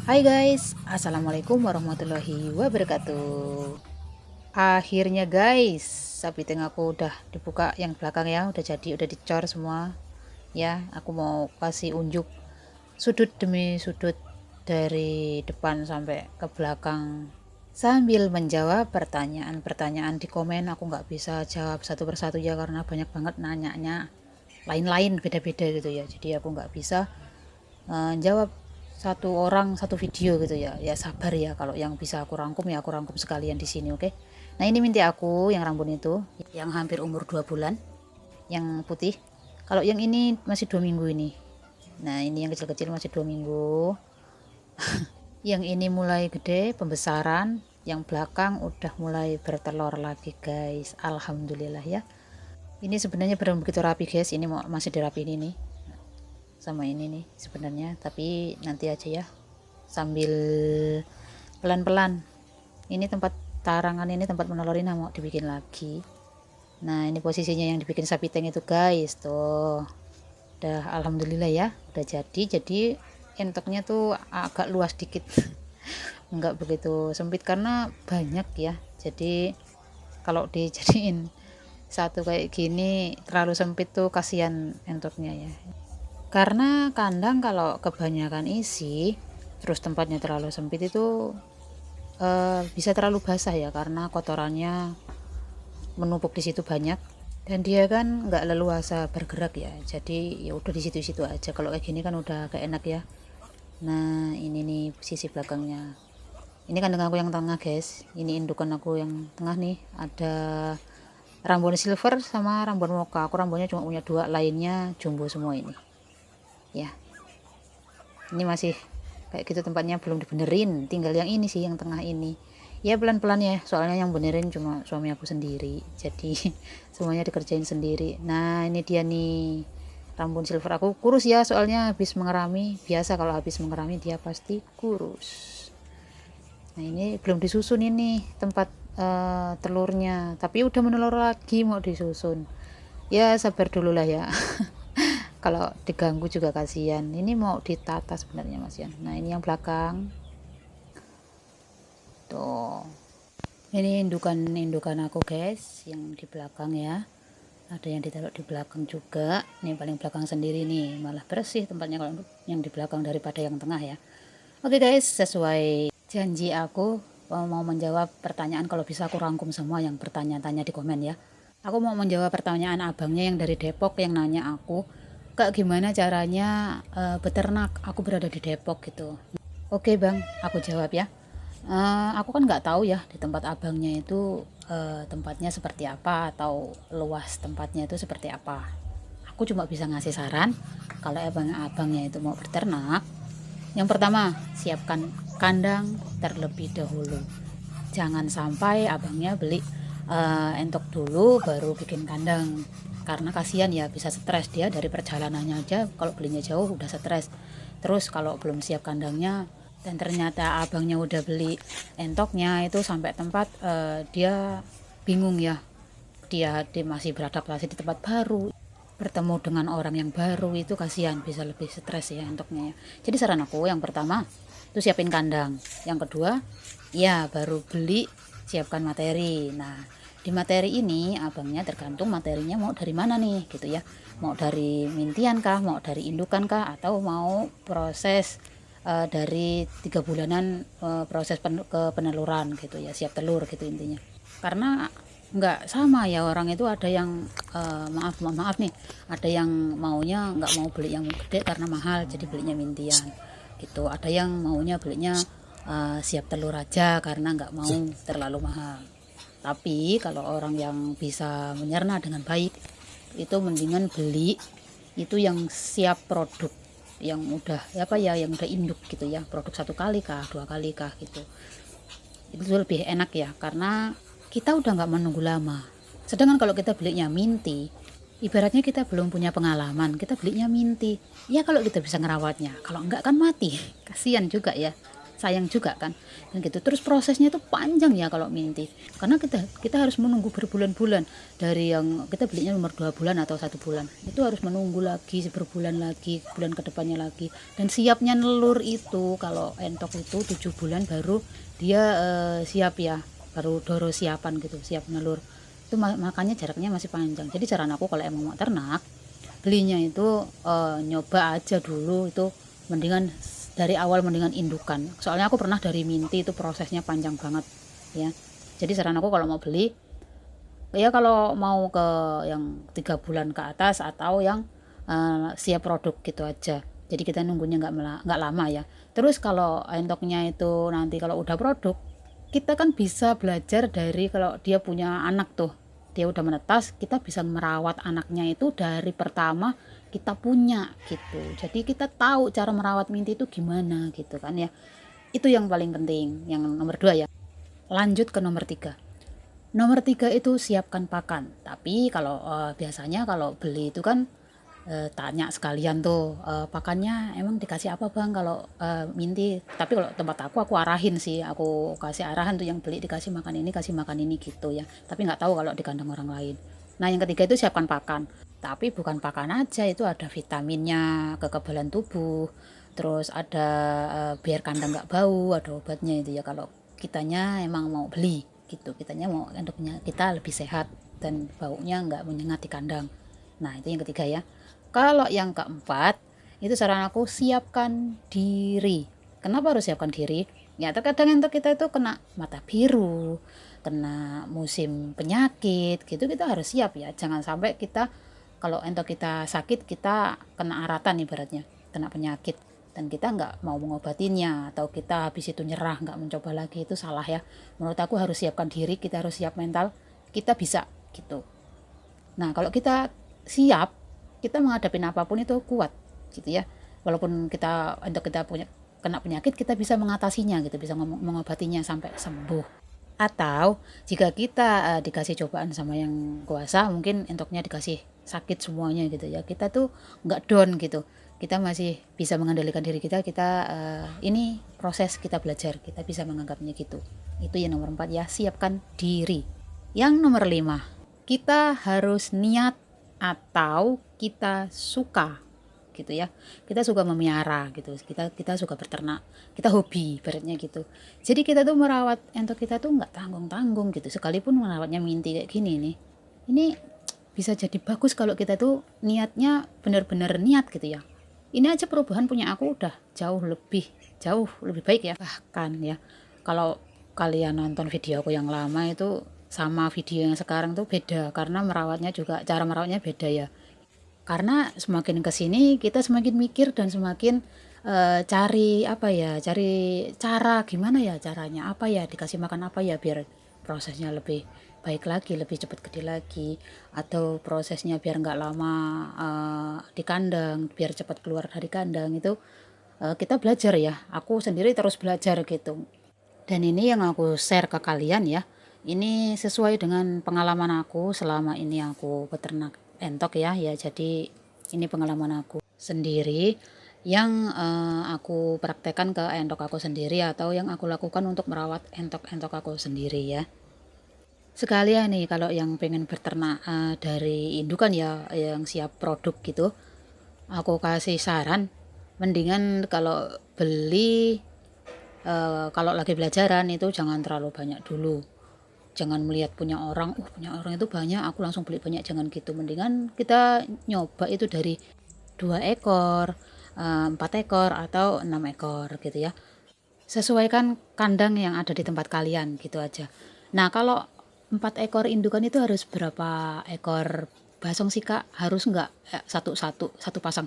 Hai guys, assalamualaikum warahmatullahi wabarakatuh. Akhirnya guys, sapi tengah aku udah dibuka yang belakang ya, udah jadi, udah dicor semua. Ya, aku mau kasih unjuk sudut demi sudut dari depan sampai ke belakang sambil menjawab pertanyaan-pertanyaan di komen. Aku nggak bisa jawab satu persatu ya karena banyak banget nanyanya, lain-lain beda-beda gitu ya. Jadi aku nggak bisa jawab satu orang satu video gitu ya. Ya sabar ya, kalau yang bisa aku rangkum ya aku rangkum sekalian di sini, oke. Nah, ini minti aku yang rambut itu yang hampir umur 2 bulan, yang putih. Kalau yang ini masih 2 minggu ini. Nah, ini yang kecil-kecil masih 2 minggu. Yang ini mulai gede pembesaran, yang belakang udah mulai bertelur lagi guys, alhamdulillah ya. Ini sebenarnya belum begitu rapi guys, ini masih dirapiin ini sama ini nih sebenarnya, tapi nanti aja ya, sambil pelan-pelan. Ini tempat tarangan, ini tempat menelorin mau dibikin lagi. Nah, ini posisinya yang dibikin sapi tank itu guys, tuh udah alhamdulillah ya, udah jadi entoknya tuh agak luas dikit enggak begitu sempit karena banyak ya. Jadi kalau dijadiin satu kayak gini terlalu sempit tuh kasihan entoknya ya. Karena kandang kalau kebanyakan isi terus tempatnya terlalu sempit itu bisa terlalu basah ya, karena kotorannya menumpuk di situ banyak dan dia kan nggak leluasa bergerak ya. Jadi ya udah di situ-situ aja. Kalau kayak gini kan udah gak enak ya. Nah, ini nih sisi belakangnya. Ini kandang aku yang tengah guys. Ini indukan aku yang tengah nih. Ada Rambon silver sama Rambon mocha. Aku rambonnya cuma punya 2, lainnya jumbo semua ini. Ya, ini masih kayak gitu tempatnya, belum dibenerin. Tinggal yang ini sih, yang tengah ini. Ya pelan-pelan ya, soalnya yang benerin cuma suami aku sendiri. Jadi semuanya dikerjain sendiri. Nah, ini dia nih Rambon silver aku kurus ya, soalnya habis mengerami. Biasa kalau habis mengerami dia pasti kurus. Nah, ini belum disusun ini tempat telurnya, tapi udah menelur lagi mau disusun. Ya sabar dulu lah ya. Kalau diganggu juga kasihan. Ini mau ditata sebenarnya Mas Yan. Nah, ini yang belakang tuh. Ini indukan aku guys, yang di belakang ya. Ada yang ditaruh di belakang juga. Ini paling belakang sendiri nih, malah bersih tempatnya kalau yang di belakang daripada yang tengah ya. Oke guys, sesuai janji aku mau menjawab pertanyaan. Kalau bisa aku rangkum semua yang bertanya-tanya di komen ya. Aku mau menjawab pertanyaan abangnya yang dari Depok yang nanya aku, Kak gimana caranya beternak, aku berada di Depok gitu. Oke bang, aku jawab ya. Aku kan nggak tahu ya di tempat abangnya itu tempatnya seperti apa atau luas tempatnya itu seperti apa. Aku cuma bisa ngasih saran kalau abangnya itu mau beternak. Yang pertama, siapkan kandang terlebih dahulu. Jangan sampai abangnya beli entok dulu baru bikin kandang, karena kasihan ya, bisa stres dia dari perjalanannya aja. Kalau belinya jauh udah stres, terus kalau belum siap kandangnya dan ternyata abangnya udah beli entoknya itu sampai tempat dia bingung ya. Dia masih beradaptasi di tempat baru, bertemu dengan orang yang baru, itu kasihan, bisa lebih stres ya entoknya ya. Jadi saran aku yang pertama itu siapin kandang, yang kedua ya baru beli, siapkan materi. Nah, di materi ini abangnya tergantung materinya mau dari mana nih gitu ya, mau dari mintian kah, mau dari indukan kah, atau mau proses dari 3 bulanan proses ke peneluran gitu ya, siap telur gitu intinya. Karena nggak sama ya orang itu, ada yang maaf nih, ada yang maunya nggak mau beli yang gede karena mahal jadi belinya mintian gitu, ada yang maunya belinya siap telur aja karena nggak mau terlalu mahal. Tapi kalau orang yang bisa menyerna dengan baik itu mendingan beli itu yang siap produk, yang udah apa ya, yang udah induk gitu ya, produk 1 kali kah 2 kali kah gitu. Itu lebih enak ya, karena kita udah nggak menunggu lama. Sedangkan kalau kita belinya minti, ibaratnya kita belum punya pengalaman, kita belinya minti ya, kalau kita bisa ngerawatnya, kalau enggak kan mati. Kasihan juga ya, sayang juga kan, dan gitu. Terus prosesnya itu panjang ya kalau minti, karena kita harus menunggu berbulan-bulan. Dari yang kita belinya nomor 2 bulan atau 1 bulan, itu harus menunggu lagi berbulan lagi, bulan kedepannya lagi. Dan siapnya nelur itu, kalau entok itu 7 bulan baru dia siap ya, baru doro siapan gitu, siap nelur itu. Makanya jaraknya masih panjang. Jadi saran aku kalau emang mau ternak, belinya itu nyoba aja dulu, itu mendingan dari awal mendingan indukan. Soalnya aku pernah dari minti itu prosesnya panjang banget ya. Jadi saran aku kalau mau beli ya, kalau mau ke yang 3 bulan ke atas atau yang siap produk gitu aja. Jadi kita nunggunya nggak lama ya. Terus kalau entoknya itu nanti kalau udah produk, kita kan bisa belajar dari kalau dia punya anak tuh, dia udah menetas, kita bisa merawat anaknya itu dari pertama kita punya gitu. Jadi kita tahu cara merawat minti itu gimana gitu kan ya. Itu yang paling penting, yang nomor 2 ya. Lanjut ke nomor 3. Nomor 3 itu siapkan pakan. Tapi kalau biasanya kalau beli itu kan tanya sekalian tuh, pakannya emang dikasih apa bang kalau minti. Tapi kalau tempat aku arahin sih, aku kasih arahan tuh yang beli, dikasih makan ini, kasih makan ini gitu ya. Tapi nggak tahu kalau di kandang orang lain. Nah yang ketiga itu siapkan pakan. Tapi bukan pakan aja, itu ada vitaminnya, kekebalan tubuh, terus ada biar kandang nggak bau, ada obatnya itu ya kalau kitanya emang mau beli gitu, kitanya mau kandangnya kita lebih sehat dan baunya nggak menyengat di kandang. Nah itu yang ketiga ya. Kalau yang keempat itu saran aku, siapkan diri. Kenapa harus siapkan diri? Ya terkadang entok kita itu kena mata biru, kena musim penyakit gitu, kita harus siap ya. Jangan sampai kita kalau entok kita sakit, kita kena aratan ibaratnya, kena penyakit dan kita nggak mau mengobatinya, atau kita habis itu nyerah nggak mencoba lagi, itu salah ya. Menurut aku harus siapkan diri, kita harus siap mental, kita bisa gitu. Nah kalau kita siap, kita menghadapi apapun itu kuat gitu ya. Walaupun untuk kita punya kena penyakit, kita bisa mengatasinya gitu, bisa mengobatinya sampai sembuh. Atau jika kita dikasih cobaan sama yang kuasa, mungkin entoknya dikasih sakit semuanya gitu ya, kita tuh nggak down gitu, kita masih bisa mengendalikan diri kita. Ini proses kita belajar, kita bisa menganggapnya gitu. Itu yang nomor 4 ya, siapkan diri. Yang nomor 5, kita harus niat atau kita suka gitu ya, kita suka memiara gitu, kita suka berternak, kita hobi beratnya gitu. Jadi kita tuh merawat entok kita tuh nggak tanggung-tanggung gitu. Sekalipun merawatnya minti kayak gini nih, ini bisa jadi bagus kalau kita tuh niatnya benar-benar niat gitu ya. Ini aja perubahan punya aku udah jauh lebih baik ya. Bahkan ya, kalau kalian nonton video aku yang lama itu sama video yang sekarang tuh beda, karena merawatnya juga, cara merawatnya beda ya. Karena semakin kesini kita semakin mikir dan semakin cari cara gimana ya, caranya apa ya, dikasih makan apa ya biar prosesnya lebih baik lagi, lebih cepat gede lagi, atau prosesnya biar nggak lama di kandang, biar cepat keluar dari kandang. Itu kita belajar ya, aku sendiri terus belajar gitu. Dan ini yang aku share ke kalian ya, ini sesuai dengan pengalaman aku selama ini aku beternak entok ya. Jadi ini pengalaman aku sendiri yang aku praktekkan ke entok aku sendiri, atau yang aku lakukan untuk merawat entok-entok aku sendiri ya. Sekalian nih kalau yang pengen beternak dari indukan ya, yang siap produk gitu, aku kasih saran, mendingan kalau beli kalau lagi belajaran itu jangan terlalu banyak dulu. Jangan melihat punya orang itu banyak, aku langsung beli banyak, jangan gitu. Mendingan kita nyoba itu dari 2 ekor, 4 ekor, atau 6 ekor gitu ya. Sesuaikan kandang yang ada di tempat kalian gitu aja. Nah kalau 4 ekor indukan itu harus berapa ekor basong sih kak? Harus nggak satu pasang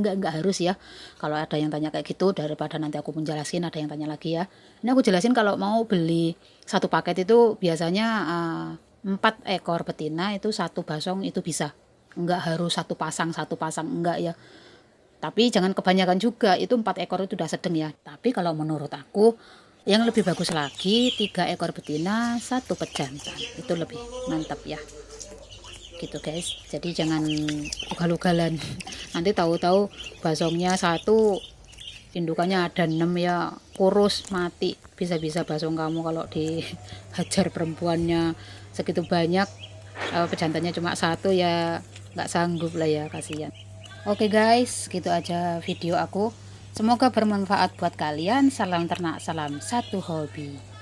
enggak harus ya. Kalau ada yang tanya kayak gitu, daripada nanti aku menjelasin ada yang tanya lagi ya, ini aku jelasin. Kalau mau beli satu paket itu biasanya 4 ekor betina itu 1 basong itu bisa, enggak harus satu pasang enggak ya. Tapi jangan kebanyakan juga, itu 4 ekor itu udah sedang ya. Tapi kalau menurut aku yang lebih bagus lagi 3 ekor betina 1 pejantan, itu lebih mantap ya gitu guys. Jadi jangan ugal-ugalan, nanti tahu-tahu basongnya 1, indukannya ada 6 ya, kurus mati, bisa-bisa basung kamu kalau dihajar perempuannya segitu banyak. Pejantannya cuma satu ya nggak sanggup lah ya, kasihan. Oke guys, gitu aja video aku, semoga bermanfaat buat kalian. Salam ternak, salam satu hobi.